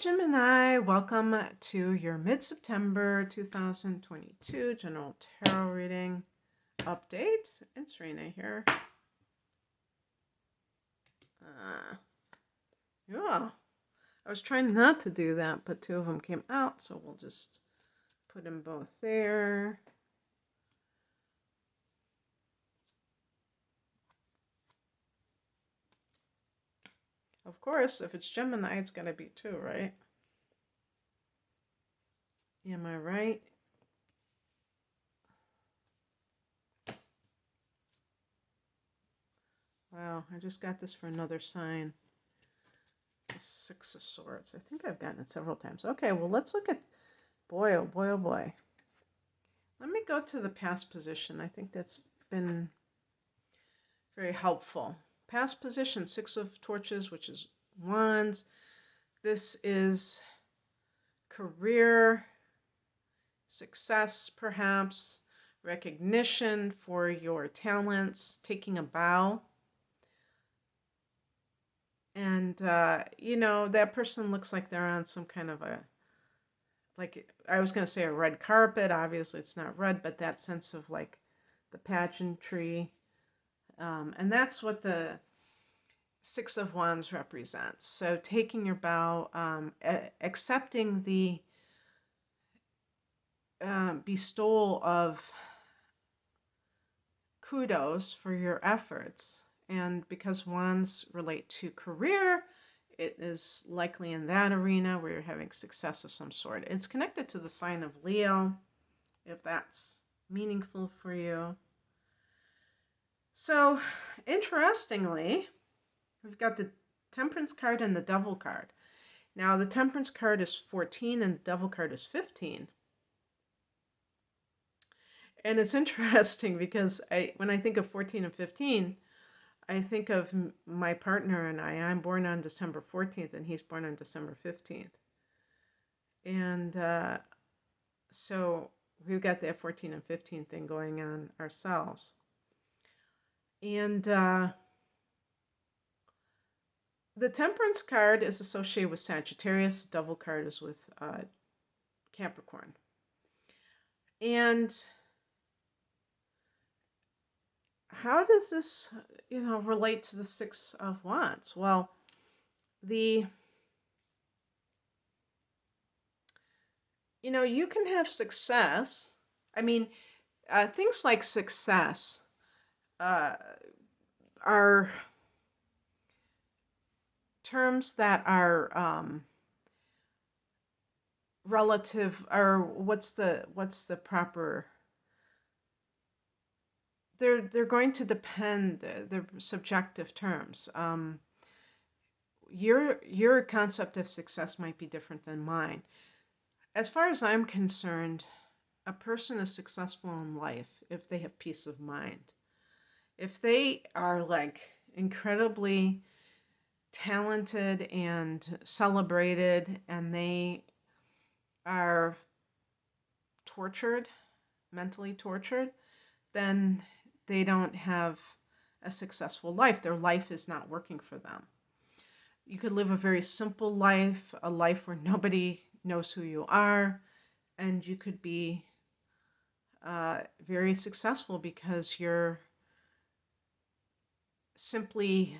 Gemini, welcome to your mid-September 2022 general tarot reading update. It's Rena here. Yeah, I was trying not to do that, but two of them came out, so we'll just put them both there. Of course, if it's Gemini, it's got to be two, right? Am I right? Wow, I just got this for another sign. The Six of Swords. I think I've gotten it several times. Okay, well, let's look at... Boy, oh boy, oh boy. Let me go to the past position. I think that's been very helpful. Past position, Six of Torches, which is Wands. This is career, success, perhaps, recognition for your talents, taking a bow. And, that person looks like they're on some kind of like, I was going to say a red carpet. Obviously, it's not red, but that sense of, like, the pageantry. And that's what the Six of Wands represents. So taking your bow, accepting the bestowal of kudos for your efforts. And because wands relate to career, it is likely in that arena where you're having success of some sort. It's connected to the sign of Leo, if that's meaningful for you. So, interestingly, we've got the Temperance card and the Devil card. Now, the Temperance card is 14 and the Devil card is 15. And it's interesting because when I think of 14 and 15, I think of my partner and I. I'm born on December 14th and he's born on December 15th. And so we've got that 14 and 15 thing going on ourselves. And the Temperance card is associated with Sagittarius. The Devil card is with Capricorn. And how does this, relate to the Six of Wands? Well, you can have success. I mean, things like success are terms that are relative, or what's the proper... They're going to depend. They're subjective terms. Your concept of success might be different than mine. As far as I'm concerned, a person is successful in life if they have peace of mind. If they are, like, incredibly talented and celebrated, and they are tortured, mentally tortured, then they don't have a successful life. Their life is not working for them. You could live a very simple life, a life where nobody knows who you are, and you could be very successful because you're simply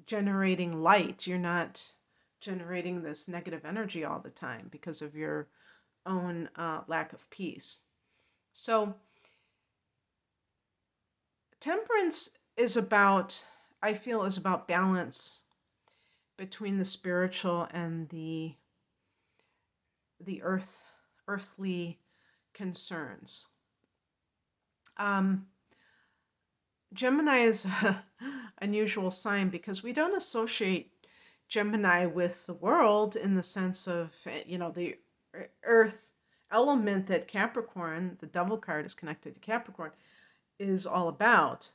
generating light. You're not generating this negative energy all the time because of your own lack of peace. So Temperance is about balance between the spiritual and the earthly concerns. Gemini is an unusual sign because we don't associate Gemini with the world in the sense of, the earth element that Capricorn, the Devil card, is connected to Capricorn, is all about.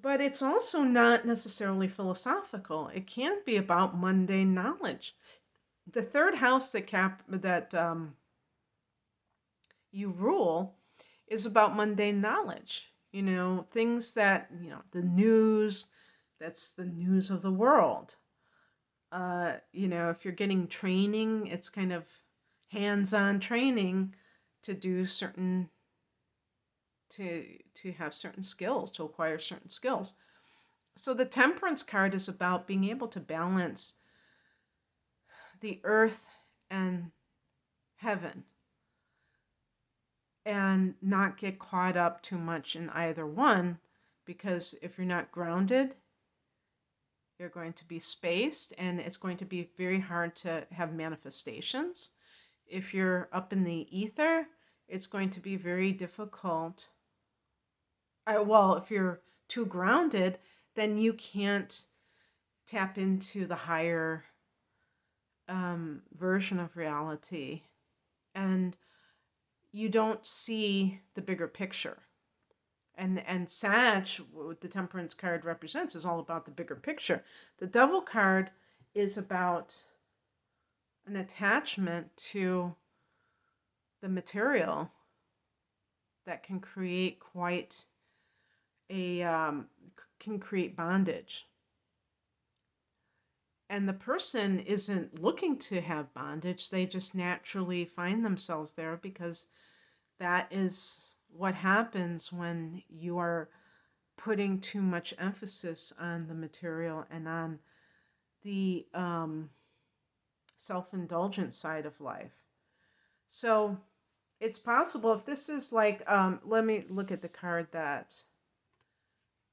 But it's also not necessarily philosophical. It can be about mundane knowledge. The third house that you rule is about mundane knowledge. Things that, the news, that's the news of the world. If you're getting training, it's kind of hands-on training to do certain, to have certain skills, to acquire certain skills. So the Temperance card is about being able to balance the earth and heaven and not get caught up too much in either one, because if you're not grounded, you're going to be spaced and it's going to be very hard to have manifestations. If you're up in the ether, it's going to be very difficult. If you're too grounded, then you can't tap into the higher version of reality, and you don't see the bigger picture. And Sag, what the Temperance card represents, is all about the bigger picture. The Devil card is about an attachment to the material that can create can create bondage. And the person isn't looking to have bondage. They just naturally find themselves there because that is what happens when you are putting too much emphasis on the material and on the self-indulgent side of life. So it's possible, if this is like, let me look at the card that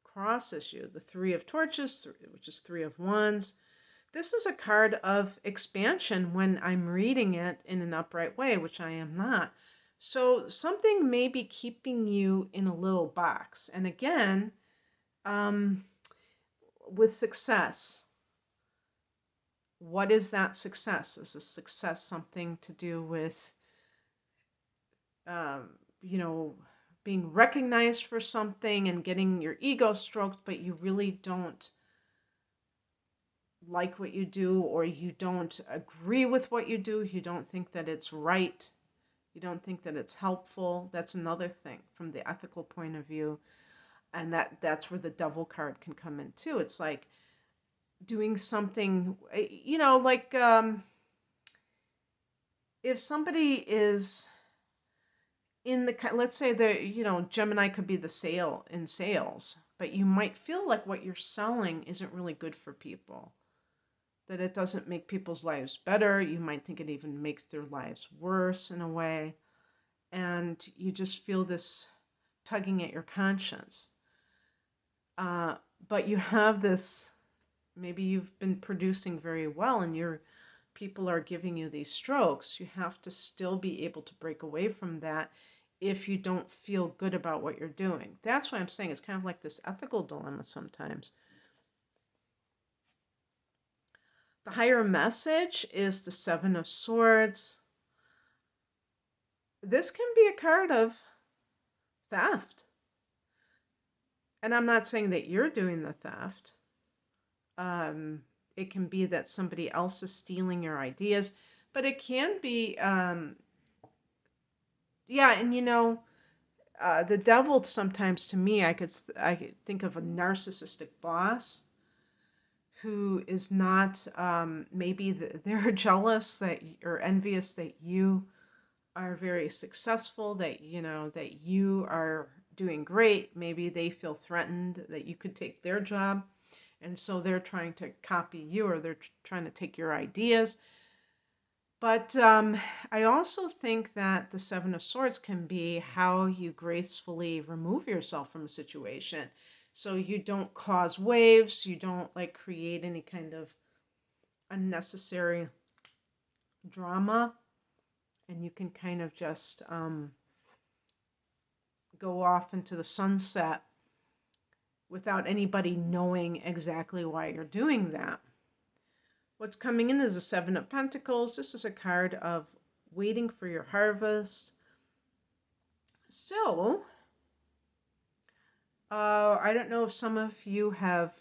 crosses you, the Three of Torches, which is Three of Wands. This is a card of expansion when I'm reading it in an upright way, which I am not. So something may be keeping you in a little box. And again, with success, what is that success? Is a success something to do with, being recognized for something and getting your ego stroked, but you really don't like what you do, or you don't agree with what you do, you don't think that it's right, you don't think that it's helpful? That's another thing from the ethical point of view. And that's where the Devil card can come in too. It's like doing something, if somebody is in the, let's say Gemini could be the sales, but you might feel like what you're selling isn't really good for people, that it doesn't make people's lives better. You might think it even makes their lives worse in a way. And you just feel this tugging at your conscience. But you have this, maybe you've been producing very well and your people are giving you these strokes. You have to still be able to break away from that if you don't feel good about what you're doing. That's why I'm saying it's kind of like this ethical dilemma sometimes. The higher message is the Seven of Swords. This can be a card of theft. And I'm not saying that you're doing the theft. It can be that somebody else is stealing your ideas. But it can be, the devil sometimes, to me, I could think of a narcissistic boss who is not, maybe they're jealous that, or envious that you are very successful, that you are doing great. Maybe they feel threatened that you could take their job, and so they're trying to copy you, or they're trying to take your ideas. But I also think that the Seven of Swords can be how you gracefully remove yourself from a situation. So you don't cause waves, you don't create any kind of unnecessary drama, and you can kind of just go off into the sunset without anybody knowing exactly why you're doing that. What's coming in is the Seven of Pentacles. This is a card of waiting for your harvest. So, I don't know if some of you have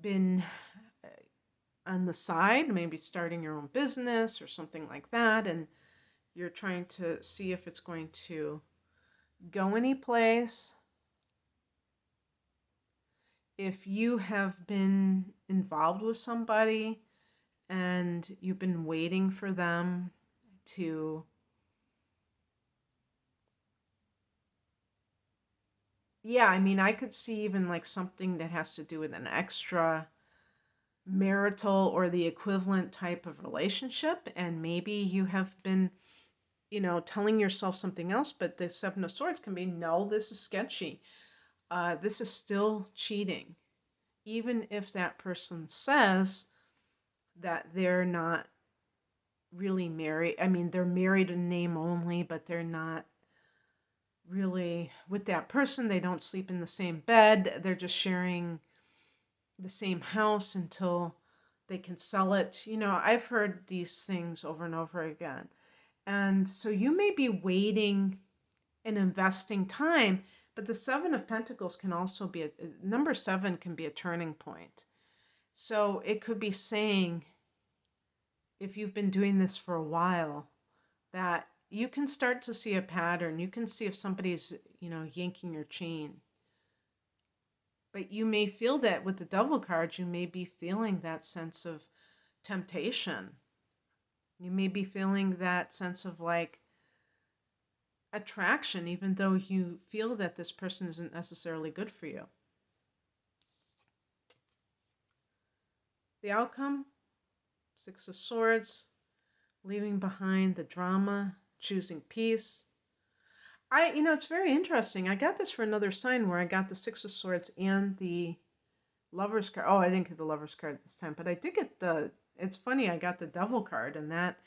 been on the side, maybe starting your own business or something like that, and you're trying to see if it's going to go any place, if you have been involved with somebody and you've been waiting for them to, yeah, I mean, I could see even like something that has to do with an extra marital or the equivalent type of relationship, and maybe you have been, telling yourself something else, but the Seven of Swords can be, no, this is sketchy. This is still cheating. Even if that person says that they're not really married. I mean, they're married in name only, but they're not really with that person. They don't sleep in the same bed. They're just sharing the same house until they can sell it. I've heard these things over and over again. And so you may be waiting and investing time, but the Seven of Pentacles can also be number 7 can be a turning point. So it could be saying, if you've been doing this for a while, that you can start to see a pattern. You can see if somebody's, yanking your chain. But you may feel that with the Devil card, you may be feeling that sense of temptation. You may be feeling that sense of like attraction, even though you feel that this person isn't necessarily good for you. The outcome, 6 of Swords, leaving behind the drama, choosing peace. It's very interesting. I got this for another sign where I got the 6 of Swords and the Lover's card. Oh, I didn't get the Lover's card this time, but I did get it's funny, I got the Devil card, and that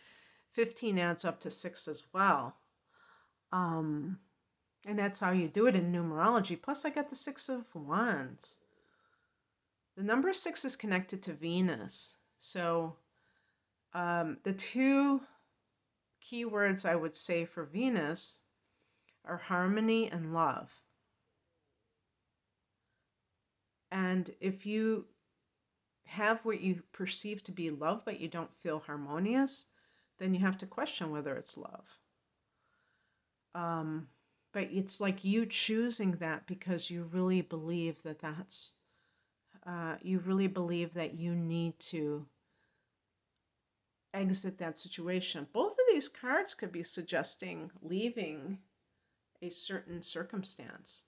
15 adds up to 6 as well. And that's how you do it in numerology. Plus, I got the 6 of Wands. The number 6 is connected to Venus. So the two keywords I would say for Venus are harmony and love. And if you have what you perceive to be love, but you don't feel harmonious, then you have to question whether it's love. But it's like you choosing that because you really believe that you really believe that you need to exit that situation. Both of these cards could be suggesting leaving a certain circumstance.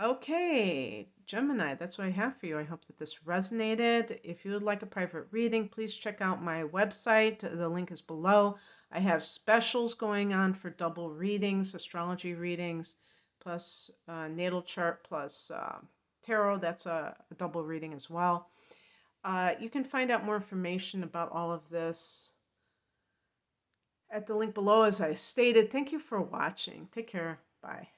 Okay, Gemini, that's what I have for you. I hope that this resonated. If you would like a private reading, please check out my website. The link is below. I have specials going on for double readings, astrology readings, plus natal chart, plus tarot. That's a double reading as well. You can find out more information about all of this at the link below, as I stated. Thank you for watching. Take care. Bye.